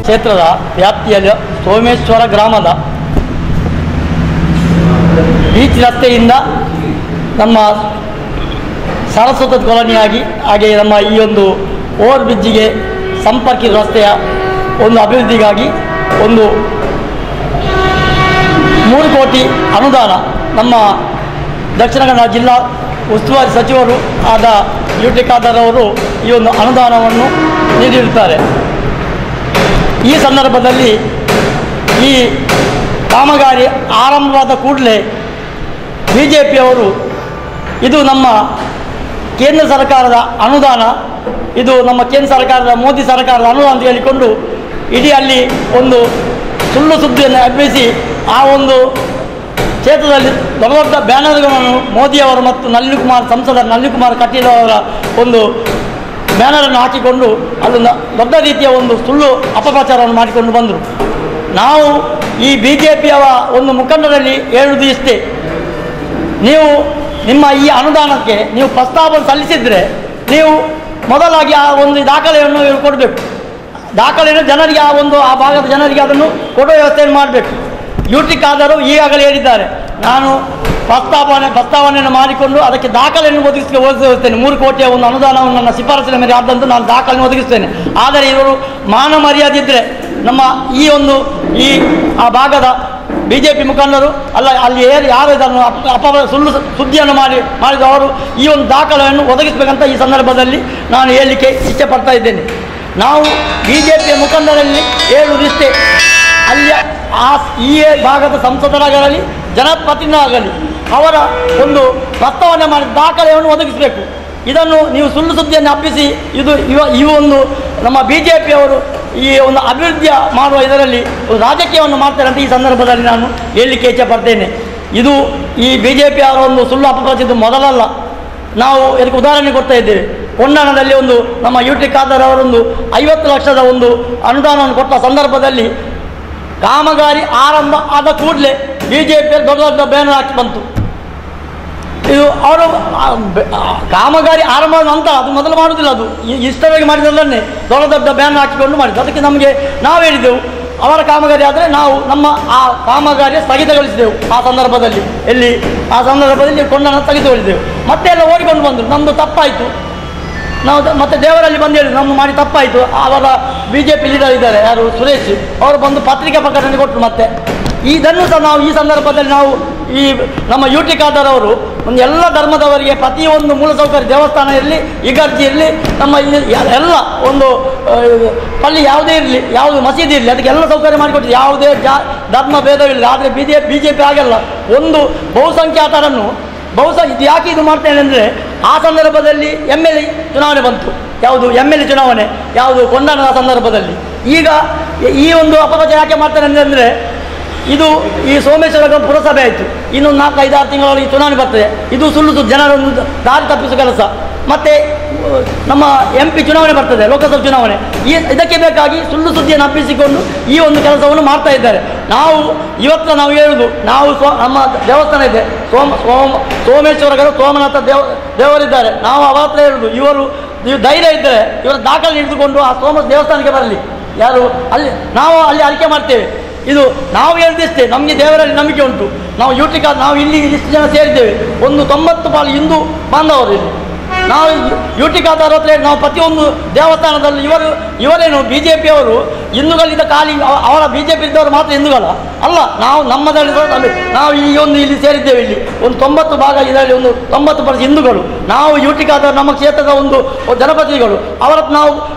ಕ್ಷೇತ್ರದ ವ್ಯಾಪ್ತಿಯಲ್ಲಿ ಸೋಮೇಶ್ವರ ಗ್ರಾಮದ ಬೀಚ್ ರಸ್ತೆಯಿಂದ ನಮ್ಮ ಸಾರಸ್ವತ ಕಾಲೋನಿಯಾಗಿ ಹಾಗೆ ನಮ್ಮ ಈ ಒಂದು ಓವರ್ ಬ್ರಿಡ್ಜಿಗೆ ಸಂಪರ್ಕಿತ ರಸ್ತೆಯ ಒಂದು ಅಭಿವೃದ್ಧಿಗಾಗಿ ಒಂದು 3 ಕೋಟಿ ಅನುದಾನ ನಮ್ಮ ದಕ್ಷಿಣ ಕನ್ನಡ ಜಿಲ್ಲಾ ಉಸ್ತುವಾರಿ ಸಚಿವರು ಆದ ಯುಟಿ ಖಾದರ್ ಅವರು ಈ ಒಂದು ಅನುದಾನವನ್ನು ನೀಡಿರುತ್ತಾರೆ. ಈ ಸಂದರ್ಭದಲ್ಲಿ ಈ ಕಾಮಗಾರಿ ಆರಂಭವಾದ ಕೂಡಲೇ ಬಿಜೆಪಿಯವರು ಇದು ನಮ್ಮ ಕೇಂದ್ರ ಸರ್ಕಾರದ ಅನುದಾನ, ಇದು ನಮ್ಮ ಕೇಂದ್ರ ಸರ್ಕಾರದ ಮೋದಿ ಸರ್ಕಾರದ ಅನುದಾನ ಅಂತ ಹೇಳಿಕೊಂಡು ಇಡೀ ಅಲ್ಲಿ ಒಂದು ಸುಳ್ಳು ಸುದ್ದಿಯನ್ನು ಹಬ್ಬಿಸಿ ಆ ಒಂದು ಕ್ಷೇತ್ರದಲ್ಲಿ ದೊಡ್ಡ ದೊಡ್ಡ ಬ್ಯಾನರ್ಗಳನ್ನು ಮೋದಿಯವರು ಮತ್ತು ನಳಿನ್ಕುಮಾರ್ ಸಂಸದ ನಳಿನ್ಕುಮಾರ್ ಕಟೀಲ್ ಅವರ ಒಂದು ಬ್ಯಾನರನ್ನು ಹಾಕಿಕೊಂಡು ಅದನ್ನು ದೊಡ್ಡ ರೀತಿಯ ಒಂದು ಸುಳ್ಳು ಅಪಪ್ರಚಾರವನ್ನು ಮಾಡಿಕೊಂಡು ಬಂದರು. ನಾವು ಈ ಬಿಜೆಪಿಯವ ಒಂದು ಮುಖಂಡರಲ್ಲಿ ಹೇಳುವುದು ಇಷ್ಟೇ, ನೀವು ನಿಮ್ಮ ಈ ಅನುದಾನಕ್ಕೆ ನೀವು ಪ್ರಸ್ತಾವನೆ ಸಲ್ಲಿಸಿದರೆ ನೀವು ಮೊದಲಾಗಿ ಆ ಒಂದು ದಾಖಲೆಯನ್ನು ಕೊಡಬೇಕು. ದಾಖಲೆಯನ್ನು ಜನರಿಗೆ ಆ ಭಾಗದ ಜನರಿಗೆ ಅದನ್ನು ಕೊಡುವ ವ್ಯವಸ್ಥೆಯನ್ನು ಮಾಡಬೇಕು. ಯುಟಿ ಖಾದರ್ ಈಗಾಗಲೇ ಹೇಳಿದ್ದಾರೆ, ನಾನು ಪ್ರಸ್ತಾವನೆಯನ್ನು ಮಾಡಿಕೊಂಡು ಅದಕ್ಕೆ ದಾಖಲೆಯನ್ನು ಒದಗಿಸುತ್ತೇನೆ. 3 ಕೋಟಿಯ ಒಂದು ಅನುದಾನವನ್ನು ನನ್ನ ಶಿಫಾರಸಿನ ಮೇಲೆ ಆದಂತೂ ನಾನು ದಾಖಲೆಯನ್ನು ಒದಗಿಸ್ತೇನೆ. ಆದರೆ ಇವರು ಮಾನ ಮರ್ಯಾದೆ ಇದ್ದರೆ ನಮ್ಮ ಆ ಭಾಗದ ಬಿಜೆಪಿ ಮುಖಂಡರು ಅಲ್ಲ, ಅಲ್ಲಿ ಯಾರು ಇದನ್ನು ಸುಳ್ಳು ಸುದ್ದಿಯನ್ನು ಮಾಡಿದ ಅವರು ಈ ಒಂದು ದಾಖಲೆಯನ್ನು ಒದಗಿಸಬೇಕಂತ ಈ ಸಂದರ್ಭದಲ್ಲಿ ನಾನು ಹೇಳಲಿಕ್ಕೆ ಇಚ್ಛೆ ಪಡ್ತಾ ಇದ್ದೇನೆ. ನಾವು ಬಿಜೆಪಿಯ ಮುಖಂಡರಲ್ಲಿ ಹೇಳುವುದಿಷ್ಟೇ, ಅಲ್ಲಿಯ ಈ ಭಾಗದ ಸಂಸದರಾಗಲಿ ಜನಪ್ರತಿನಿಧಿಯಾಗಲಿ ಅವರ ಒಂದು ಪ್ರಸ್ತಾವನೆ ಮಾಡಿದ ದಾಖಲೆಯನ್ನು ಒದಗಿಸಬೇಕು. ಇದನ್ನು ನೀವು ಸುಳ್ಳು ಸುದ್ದಿಯನ್ನು ಹಬ್ಬಿಸಿ ಈ ಒಂದು ನಮ್ಮ ಬಿಜೆಪಿಯವರು ಈ ಒಂದು ಅಭಿವೃದ್ಧಿ ಮಾಡುವ ಇದರಲ್ಲಿ ರಾಜಕೀಯವನ್ನು ಮಾಡ್ತಾರೆ ಅಂತ ಈ ಸಂದರ್ಭದಲ್ಲಿ ನಾನು ಹೇಳಲಿಕ್ಕೆ ಇಚ್ಛೆ ಪಡ್ತೇನೆ. ಇದು ಈ ಬಿಜೆಪಿಯವರ ಒಂದು ಸುಳ್ಳು ಅಪಪ್ರಚಾರ ಮೊದಲಲ್ಲ. ನಾವು ಇದಕ್ಕೆ ಉದಾಹರಣೆ ಕೊಡ್ತಾ ಇದ್ದೇವೆ. ಕೊಂಡಣದಲ್ಲಿ ಒಂದು ನಮ್ಮ ಯುಟಿ ಖಾದರ್ ಅವರೊಂದು 50 ಲಕ್ಷದ ಒಂದು ಅನುದಾನವನ್ನು ಕೊಟ್ಟ ಸಂದರ್ಭದಲ್ಲಿ ಕಾಮಗಾರಿ ಆರಂಭ ಆದ ಕೂಡಲೇ ಬಿಜೆಪಿ ದೊಡ್ಡ ದೊಡ್ಡ ಬ್ಯಾನರ್ ಹಾಕಿ ಬಂತು. ಇದು ಅವರು ಕಾಮಗಾರಿ ಆರಂಭ ನಂತರ ಅದು ಮೊದಲು ಮಾಡುವುದಿಲ್ಲ, ಅದು ಇಷ್ಟವಾಗಿ ಮಾಡಿದ್ದಲ್ಲೇ ದೊಡ್ಡ ದೊಡ್ಡ ಬ್ಯಾನರ್ ಹಾಕಿಕೊಂಡು ಮಾಡಿದ್ದು. ಅದಕ್ಕೆ ನಾವು ಹೇಳಿದ್ದೆವು, ಅವರ ಕಾಮಗಾರಿ ಆದರೆ ನಾವು ನಮ್ಮ ಆ ಕಾಮಗಾರಿಯ ಸ್ಥಗಿತಗೊಳಿಸಿದೆವು. ಆ ಸಂದರ್ಭದಲ್ಲಿ ಕೊಂಡನ್ನು ಸ್ಥಗಿತಗೊಳಿಸಿದೆವು. ಮತ್ತೆ ಎಲ್ಲ ಓಡಿಕೊಂಡು ಬಂದರು, ನಮ್ಮದು ತಪ್ಪಾಯಿತು, ನಾವು ಮತ್ತೆ ದೇವರಲ್ಲಿ ಬಂದು ಹೇಳಿದ್ರು ನಮ್ಮ ಮಾಡಿ ತಪ್ಪಾಯಿತು. ಅವರ ಬಿಜೆಪಿ ಲೀಡರ್ ಇದ್ದಾರೆ ಯಾರು ಸುರೇಶ್, ಅವರು ಬಂದು ಪತ್ರಿಕಾ ಪ್ರಕಟಣೆ ಕೊಟ್ಟರು. ಮತ್ತೆ ಇದನ್ನು ಸಹ ನಾವು ಈ ಸಂದರ್ಭದಲ್ಲಿ ನಾವು ಈ ನಮ್ಮ ಯುಟಿ ಖಾದರ್ ಅವರು ಒಂದು ಎಲ್ಲ ಧರ್ಮದವರಿಗೆ ಪ್ರತಿಯೊಂದು ಮೂಲಸೌಕರ್ಯ ದೇವಸ್ಥಾನ ಇರಲಿ, ಇಗರ್ಜಿ ಇರಲಿ, ನಮ್ಮ ಇಲ್ಲಿ ಎಲ್ಲ ಒಂದು ಪಳ್ಳಿ ಯಾವುದೇ ಇರಲಿ, ಯಾವುದು ಮಸೀದಿ ಇರಲಿ, ಅದಕ್ಕೆ ಎಲ್ಲ ಸೌಕರ್ಯ ಮಾಡಿಕೊಟ್ಟಿದೆ, ಯಾವುದೇ ಧರ್ಮ ಭೇದವಿಲ್ಲ. ಆದರೆ ಬಿಜೆಪಿ ಆಗಲ್ಲ, ಒಂದು ಬಹುಸಂಖ್ಯಾತರನ್ನು ಇದು ಯಾಕೆ ಇದು ಮಾಡ್ತೇನೆ ಅಂದರೆ ಆ ಸಂದರ್ಭದಲ್ಲಿ MLA ಚುನಾವಣೆ ಬಂತು. ಯಾವುದು MLA ಚುನಾವಣೆ ಯಾವುದು ಕೊಂಡಣದ ಸಂದರ್ಭದಲ್ಲಿ. ಈಗ ಈ ಒಂದು ಅಪಪ್ರಚಾರ ಯಾಕೆ ಮಾಡ್ತಾನೆ ಅಂದರೆ ಇದು ಈ ಸೋಮೇಶ್ವರ ಪುರಸಭೆ ಆಯಿತು, ಇನ್ನು 4-5-6 ತಿಂಗಳಲ್ಲಿ ಚುನಾವಣೆ ಬರ್ತದೆ. ಇದು ಸುಳ್ಳು ಜನರನ್ನು ದಾರಿ ತಪ್ಪಿಸುವ ಕೆಲಸ. ಮತ್ತು ನಮ್ಮ MP ಚುನಾವಣೆ ಬರ್ತದೆ, ಲೋಕಸಭಾ ಚುನಾವಣೆ. ಇದಕ್ಕೆ ಬೇಕಾಗಿ ಸುಳ್ಳು ಸುದ್ದಿಯನ್ನು ಹಬ್ಬಿಸಿಕೊಂಡು ಈ ಒಂದು ಕೆಲಸವನ್ನು ಮಾಡ್ತಾ ಇದ್ದಾರೆ. ನಾವು ಹೇಳುವುದು, ನಾವು ನಮ್ಮ ದೇವಸ್ಥಾನ ಇದೆ, ಸೋಮೇಶ್ವರ ಸೋಮನಾಥ ದೇವರಿದ್ದಾರೆ. ನಾವು ಅವರ ಹತ್ರ ಹೇಳುವುದು, ನೀವು ಧೈರ್ಯ ಇದ್ದರೆ ಇವರ ದಾಖಲೆ ಹಿಡಿದುಕೊಂಡು ಆ ದೇವಸ್ಥಾನಕ್ಕೆ ಬರಲಿ. ಯಾರು ನಾವು ಅಲ್ಲಿ ಅರಿಕೆ ಮಾಡ್ತೇವೆ. ಇದು ನಾವು ಹೇಳಿದಷ್ಟೇ, ನಮಗೆ ದೇವರಲ್ಲಿ ನಂಬಿಕೆ ಉಂಟು. ನಾವು ಯುಟಿ ಖಾದರ್ ನಾವು ಇಲ್ಲಿ ಇಷ್ಟು ಜನ ಸೇರಿದ್ದೇವೆ, ಒಂದು 90% ಹಿಂದೂ ಬಾಂಧವರು ಇಲ್ಲಿ. ನಾವು ಯುಟಿ ಖಾದರ್ ಹತ್ರ ನಾವು ಪ್ರತಿಯೊಂದು ದೇವಸ್ಥಾನದಲ್ಲಿ ಇವರೇನು ಬಿಜೆಪಿಯವರು ಹಿಂದೂಗಳಿಂದ ಖಾಲಿ ಅವರ ಬಿಜೆಪಿ ಇದ್ದವರು ಮಾತ್ರ ಹಿಂದೂಗಳ ಅಲ್ಲ. ನಾವು ನಮ್ಮದಲ್ಲಿ ನಾವು ಇಲ್ಲಿ ಸೇರಿದ್ದೇವೆ. ಇಲ್ಲಿ ಒಂದು 90 ಭಾಗ ಇದರಲ್ಲಿ ಒಂದು 90% ಹಿಂದೂಗಳು. ನಾವು ಯುಟಿ ಖಾದರ್ ನಮ್ಮ ಕ್ಷೇತ್ರದ ಒಂದು ಜನಪ್ರತಿನಿಧಿಗಳು. ಅವರ ನಾವು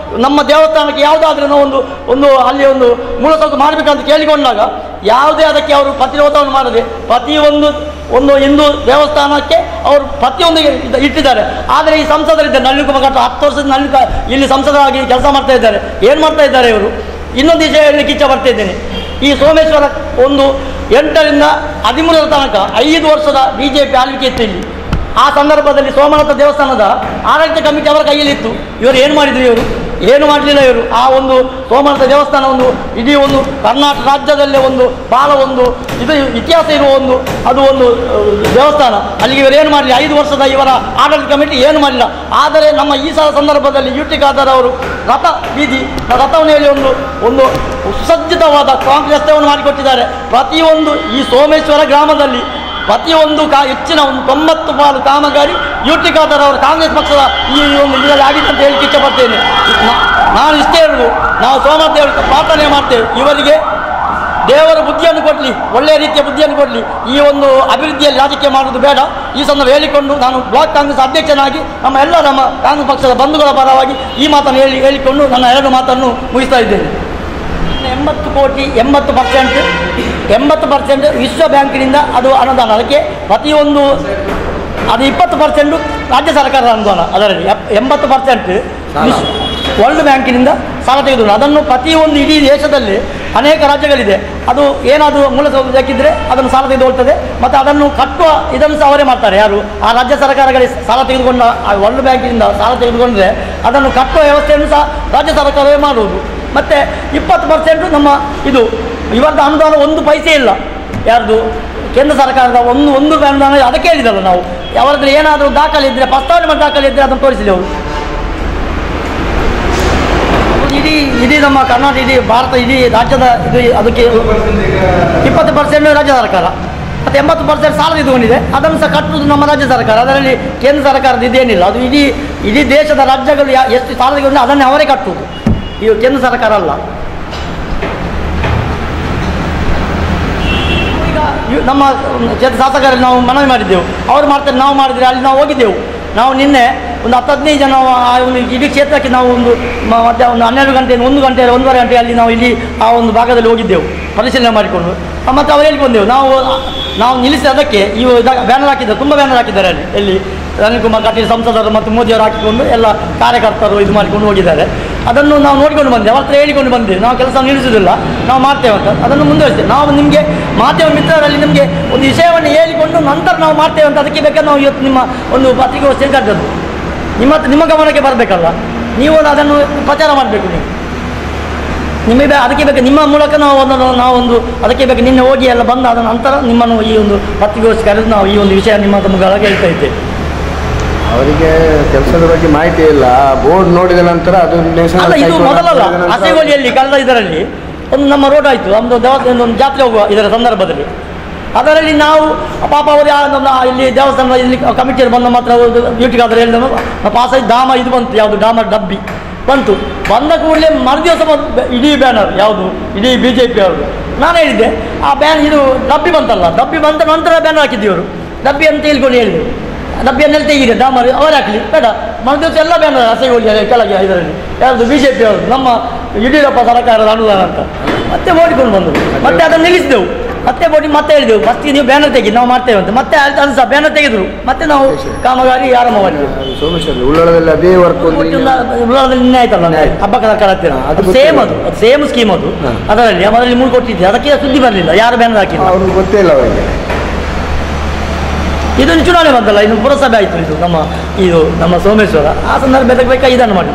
ನಮ್ಮ ದೇವಸ್ಥಾನಕ್ಕೆ ಯಾವುದಾದ್ರೂ ಒಂದು ಅಲ್ಲಿ ಒಂದು ಮೂಲಸೌಕರ್ಯ ಮಾಡಬೇಕಂತ ಕೇಳಿಕೊಂಡಾಗ ಯಾವುದೇ ಅದಕ್ಕೆ ಅವರು ಪ್ರತಿರೋಧವನ್ನು ಮಾಡದೆ ಪ್ರತಿಯೊಂದು ಹಿಂದೂ ದೇವಸ್ಥಾನಕ್ಕೆ ಅವರು ಪ್ರತಿಯೊಂದು ಇಟ್ಟಿದ್ದಾರೆ. ಆದರೆ ಈ ಸಂಸದರಿದ್ದಾರೆ ನಳಿನ್ಕುಮಾರ್ ಕಟೀಲ್ 10 ವರ್ಷದ ಇಲ್ಲಿ ಸಂಸದರಾಗಿ ಕೆಲಸ ಮಾಡ್ತಾ ಇದ್ದಾರೆ. ಏನು ಮಾಡ್ತಾ ಇದ್ದಾರೆ ಇವರು? ಇನ್ನೊಂದು ವಿಷಯ ಹೇಳಲಿಕ್ಕೆ ಇಚ್ಛೆ ಬರ್ತಾ ಇದ್ದೇನೆ. ಈ ಸೋಮೇಶ್ವರ 8ರಿಂದ 13ರ ತನಕ 5 ವರ್ಷದ ಬಿಜೆಪಿ ಆಳ್ವಿಕೆ ಇತ್ತು ಇಲ್ಲಿ. ಆ ಸಂದರ್ಭದಲ್ಲಿ ಸೋಮನಾಥ ದೇವಸ್ಥಾನದ ಆಡಳಿತ ಕಮಿಟಿ ಅವರ ಕೈಯಲ್ಲಿತ್ತು. ಇವರು ಏನು ಮಾಡಿದ್ರು? ಏನು ಮಾಡಲಿಲ್ಲ ಇವರು. ಆ ಒಂದು ಸೋಮನಾಥ ದೇವಸ್ಥಾನ ಒಂದು ಇಡೀ ಒಂದು ಕರ್ನಾಟಕ ರಾಜ್ಯದಲ್ಲೇ ಒಂದು ಭಾಳ ಒಂದು ಇದು ಇತಿಹಾಸ ಇರುವ ಅದು ಒಂದು ದೇವಸ್ಥಾನ. ಅಲ್ಲಿಗೆ ಇವರು ಏನು ಮಾಡಲಿ, 5 ವರ್ಷದ ಇವರ ಆಡಳಿತ ಕಮಿಟಿ ಏನು ಮಾಡಲಿಲ್ಲ. ಆದರೆ ನಮ್ಮ ಈ ಸಂದರ್ಭದಲ್ಲಿ UT ಖಾದರ್ ಅವರು ರಥವನ್ನು ಹೇಳಿ ಒಂದು ಸುಸಜ್ಜಿತವಾದ ಕಾಂಕ್ರೀಟ್ ರಸ್ತೆಯನ್ನು ಮಾಡಿಕೊಟ್ಟಿದ್ದಾರೆ. ಪ್ರತಿಯೊಂದು ಈ ಸೋಮೇಶ್ವರ ಗ್ರಾಮದಲ್ಲಿ ಪ್ರತಿಯೊಂದು ಹೆಚ್ಚಿನ ಒಂದು 90 ಪಾಲು ಕಾಮಗಾರಿ UT ಖಾದರ್ ಅವರು ಕಾಂಗ್ರೆಸ್ ಪಕ್ಷದ ಈ ಒಂದು ಇದರಲ್ಲಿ ಆಗಿದೆ ಅಂತ ಹೇಳಲಿಕ್ಕೆ ಇಷ್ಟಪಡ್ತೇನೆ. ನಾನು ಇಷ್ಟೇ ಹೇಳುವುದು, ನಾವು ಸೋಮನಾಥ ದೇವರಿಗೆ ಪ್ರಾರ್ಥನೆ ಮಾಡ್ತೇವೆ, ಇವರಿಗೆ ದೇವರ ಬುದ್ಧಿಯನ್ನು ಕೊಡಲಿ, ಒಳ್ಳೆಯ ರೀತಿಯ ಬುದ್ಧಿಯನ್ನು ಕೊಡಲಿ. ಈ ಒಂದು ಅಭಿವೃದ್ಧಿಯಲ್ಲಿ ರಾಜಕೀಯ ಮಾಡುವುದು ಬೇಡ. ಈ ಸಂದರ್ಭ ಹೇಳಿಕೊಂಡು ನಾನು ಬ್ಲಾಕ್ ಕಾಂಗ್ರೆಸ್ ಅಧ್ಯಕ್ಷನಾಗಿ ನಮ್ಮ ಕಾಂಗ್ರೆಸ್ ಪಕ್ಷದ ಬಂಧುಗಳ ಪರವಾಗಿ ಈ ಮಾತನ್ನು ಹೇಳಿಕೊಂಡು ನನ್ನ 2 ಮಾತನ್ನು ಮುಗಿಸ್ತಾ ಇದ್ದೇನೆ. 80 ಕೋಟಿ 80% ವಿಶ್ವ ಬ್ಯಾಂಕಿನಿಂದ ಅದು ಅನುದಾನ. ಅದಕ್ಕೆ ಪ್ರತಿಯೊಂದು ಅದು 20% ರಾಜ್ಯ ಸರ್ಕಾರದ ಅನುದಾನ. ಅದರಲ್ಲಿ 80% ವರ್ಲ್ಡ್ ಬ್ಯಾಂಕಿನಿಂದ ಸಾಲ ತೆಗೆದುಕೊಂಡು ಅದನ್ನು ಪ್ರತಿಯೊಂದು ಇಡೀ ದೇಶದಲ್ಲಿ ಅನೇಕ ರಾಜ್ಯಗಳಿದೆ. ಅದು ಏನಾದರೂ ಮೂಲಸೌಕರ್ಯ ಬೇಕಿದ್ದರೆ ಅದನ್ನು ಸಾಲ ತೆಗೆದುಕೊಳ್ತದೆ ಮತ್ತು ಅದನ್ನು ಕಟ್ಟುವ ಇದನ್ನು ಸಹ ಅವರೇ ಮಾಡ್ತಾರೆ. ಯಾರು ಆ ರಾಜ್ಯ ಸರ್ಕಾರಗಳಿಗೆ ಸಾಲ ತೆಗೆದುಕೊಂಡ ಆ ವರ್ಲ್ಡ್ ಬ್ಯಾಂಕಿನಿಂದ ಸಾಲ ತೆಗೆದುಕೊಂಡ್ರೆ ಅದನ್ನು ಕಟ್ಟುವ ವ್ಯವಸ್ಥೆಯನ್ನು ಸಹ ರಾಜ್ಯ ಸರ್ಕಾರವೇ ಮಾಡುವುದು. ಮತ್ತು 20% ನಮ್ಮ ಇವರದ್ದು ಅನುದಾನ 1 ಪೈಸೆ ಇಲ್ಲ. ಯಾರ್ದು ಕೇಂದ್ರ ಸರ್ಕಾರದ ಒಂದು ಅನುದಾನ ಅದಕ್ಕೆ ಹೇಳಿದಲ್ಲ ನಾವು. ಅವರದ್ದು ಏನಾದರೂ ದಾಖಲೆ ಇದ್ದರೆ, ಪ್ರಸ್ತಾವನೆ ಮಾಡಿ ದಾಖಲೆ ಇದ್ದರೆ ಅದನ್ನು ತೋರಿಸಲಿ ಅವರು. ಇಡೀ ನಮ್ಮ ಕರ್ನಾಟಕ, ಇಡೀ ಭಾರತ, ಇಡೀ ರಾಜ್ಯದ ಅದಕ್ಕೆ 20% ರಾಜ್ಯ ಸರ್ಕಾರ ಮತ್ತು 80% ಸಾಲ ತೆಗೆದುಕೊಂಡಿದೆ. ಅದನ್ನು ಸಹ ಕಟ್ಟುವುದು ನಮ್ಮ ರಾಜ್ಯ ಸರ್ಕಾರ. ಅದರಲ್ಲಿ ಕೇಂದ್ರ ಸರ್ಕಾರದ ಇದೇನಿಲ್ಲ. ಅದು ಇಡೀ ದೇಶದ ರಾಜ್ಯಗಳು ಎಷ್ಟು ಸಾಲ ತೆಗೆದುಕೊಂಡು ಅದನ್ನೇ ಅವರೇ ಕಟ್ಟುವುದು, ಈ ಕೇಂದ್ರ ಸರ್ಕಾರ ಅಲ್ಲ. ಈಗ ನಮ್ಮ ಶಾಸಕರಲ್ಲಿ ನಾವು ಮನವಿ ಮಾಡಿದ್ದೆವು, ಅವರು ಮಾಡ್ತಾರೆ, ನಾವು ಮಾಡಿದರೆ ಅಲ್ಲಿ ನಾವು ಹೋಗಿದ್ದೆವು. ನಾವು ನಿನ್ನೆ ಒಂದು 10-15 ಜನ ಒಂದು ಇಡೀ ಕ್ಷೇತ್ರಕ್ಕೆ ನಾವು ಮಧ್ಯಾಹ್ನ 12 ಗಂಟೆ 1 ಗಂಟೆ 1:30 ಗಂಟೆ ಅಲ್ಲಿ ನಾವು ಇಲ್ಲಿ ಆ ಒಂದು ಭಾಗದಲ್ಲಿ ಹೋಗಿದ್ದೆವು ಪರಿಶೀಲನೆ ಮಾಡಿಕೊಂಡು. ಮತ್ತು ಅವರು ಹೇಳ್ಕೊಂಡೆವು ನಾವು ನಿಲ್ಲಿಸಿ ಅದಕ್ಕೆ ಬ್ಯಾನರ್ ಹಾಕಿದ್ದಾರೆ, ತುಂಬ ಬ್ಯಾನರ್ ಹಾಕಿದ್ದಾರೆ ಅಲ್ಲಿ. ಎಲ್ಲಿ ಅನಿಲ್ ಕುಮಾರ್ ಕಟೀಲ್ ಸಂಸದರು ಮತ್ತು ಮೋದಿಯವರು ಹಾಕಿಕೊಂಡು ಎಲ್ಲ ಕಾರ್ಯಕರ್ತರು ಇದು ಮಾಡಿಕೊಂಡು ಹೋಗಿದ್ದಾರೆ. ಅದನ್ನು ನಾವು ನೋಡಿಕೊಂಡು ಬಂದೆ, ಅವ್ರ ಹತ್ರ ಹೇಳಿಕೊಂಡು ಬಂದೇವೆ. ನಾವು ಕೆಲಸ ನಿಲ್ಲಿಸೋದಿಲ್ಲ, ನಾವು ಮಾಡ್ತೇವೆ ಅಂತ ಅದನ್ನು ಮುಂದುವರಿಸ್ತೇವೆ. ನಾವು ನಿಮಗೆ ಮಾಧ್ಯಮ ಮಿತ್ರರಲ್ಲಿ ನಿಮಗೆ ಒಂದು ವಿಷಯವನ್ನು ಹೇಳಿಕೊಂಡು ನಂತರ ನಾವು ಮಾಡ್ತೇವೆ ಅಂತ ಅದಕ್ಕೆ ಬೇಕಾದ್ರೆ ನಾವು ಇವತ್ತು ನಿಮ್ಮ ಒಂದು ಪತ್ರಿಕಾಗೋಷ್ಠಿಯಲ್ಲಿ ಕರೆದದ್ದು. ನಿಮ್ಮ ಗಮನಕ್ಕೆ ಬರಬೇಕಲ್ಲ, ನೀವು ಅದನ್ನು ಪ್ರಚಾರ ಮಾಡಬೇಕು. ನಿಮಗೆ ಅದಕ್ಕೆ ಬೇಕು, ನಿಮ್ಮ ಮೂಲಕ ನಾವೊಂದು ಅದಕ್ಕೆ ಬೇಕು. ನಿನ್ನೆ ಹೋಗಿ ಎಲ್ಲ ಬಂದ ಅದರ ನಂತರ ನಿಮ್ಮನ್ನು ಈ ಒಂದು ಪತ್ರಿಕಾಗೋಷ್ಠಿ ಕರೆದು ನಾವು ಈ ಒಂದು ವಿಷಯ ನಿಮ್ಮ ಮುಖಾಗ ಹೇಳ್ತಾ ಇದ್ದೇವೆ. ಅವರಿಗೆ ಕೆಲಸದ ಬಗ್ಗೆ ಮಾಹಿತಿ ಇಲ್ಲ, ಬೋರ್ಡ್ ನೋಡಿದ ನಂತರ ಅದು ಇದು ಮೊದಲಲ್ಲ. ಹಸೆಗೋಳಿಯಲ್ಲಿ ಕಳೆದ ಇದರಲ್ಲಿ ಒಂದು ನಮ್ಮ ರೋಡ್ ಆಯಿತು, ಒಂದು ಜಾತ್ರೆ ಹೋಗುವ ಇದರ ಸಂದರ್ಭದಲ್ಲಿ. ಅದರಲ್ಲಿ ನಾವು ಪಾಪ ಅವರು ಇಲ್ಲಿ ದೇವಸ್ಥಾನ ಇಲ್ಲಿ ಕಮಿಟಿಯಲ್ಲಿ ಬಂದ ಮಾತ್ರ UT ಖಾದರ್ ಹೇಳಿದ ಪಾಸಾಗಿ ಧಾಮ ಇದು ಬಂತು, ಯಾವುದು ಡಾಮರ್ ಡಬ್ಬಿ ಬಂತು. ಬಂದ ಕೂಡಲೇ ಮರುದಿವಸ ಇಡೀ ಬ್ಯಾನರ್ ಯಾವುದು ಇಡೀ BJP ಅವರು. ನಾನು ಹೇಳಿದ್ದೆ ಆ ಇದು ಡಬ್ಬಿ ಬಂತಲ್ಲ, ಡಬ್ಬಿ ಬಂದ ನಂತರ ಬ್ಯಾನರ್ ಹಾಕಿದ್ದೀವರು. ಡಬ್ಬಿ ಅಂತ ಹೇಳ್ಕೊಂಡು ಹೇಳಿದೆವು, ಡಬ್ಬಿಯನ್ನೆಲ್ಲ ತೆಗಿದೆ ಡಾಮರ್ ಅವರು ಹಾಕಲಿ ಬೇಡ. ಮರುದಿವಸ ಎಲ್ಲ ಬ್ಯಾನರ್ ಹಸೆಗೋಳಿ ಕೆಳಗೆ ಇದರಲ್ಲಿ ಯಾವುದು BJP ಅವರು ನಮ್ಮ ಯಡಿಯೂರಪ್ಪ ಸರ್ಕಾರದ ಅನುದಾನ ಅಂತ ಮತ್ತೆ ಓಡಿಕೊಂಡು ಬಂದರು. ಮತ್ತೆ ಅದನ್ನು ನಿಲ್ಲಿಸಿದೆವು, ಮತ್ತೆ ಮತ್ತೆ ಹೇಳಿದೆವು ಫಸ್ಟಿಗೆ ನೀವು ಬ್ಯಾನರ್ ತೆಗಿ, ನಾವು ಮಾಡ್ತೇವೆ ಅಂತ. ಮತ್ತೆ ಅದು ಸಹ ಬ್ಯಾನರ್ ತೆಗೆದ್ರು, ಮತ್ತೆ ನಾವು ಕಾಮಗಾರಿ ಆರಂಭ ಮಾಡಿದ್ವಿ. ಉಳ್ಳಾಳದಲ್ಲಿ ಅದೇ ವರ್ಕ್ ಉಳ್ಳಾಳದಲ್ಲಿ ನಿನ್ನೆ ಆಯ್ತಲ್ಲ ಹಬ್ಬ ಸರ್ಕಾರ ಹತ್ತಿರ, ಅದು ಸೇಮ್ ಸ್ಕೀಮ್ ಅದು. ಅದರಲ್ಲಿ 3 ಕೊಟ್ಟಿದ್ದೆ, ಅದಕ್ಕೆ ಸುದ್ದಿ ಬರಲಿಲ್ಲ, ಯಾರು ಬ್ಯಾನರ್ ಹಾಕಿಲ್ಲ, ಅವ್ರಿಗೆ ಗೊತ್ತೇ ಇಲ್ಲ ಅವರಿಗೆ. ಇದೊಂದು ಚುನಾವಣೆ ಬಂದಲ್ಲ, ಇನ್ನು ಪುರಸಭೆ ಆಯಿತು ಇದು ನಮ್ಮ ಸೋಮೇಶ್ವರ. ಆ ಸಂದರ್ಭದಲ್ಲಿ ಬೇಕಾ ಇದನ್ನು ಮಾಡಿ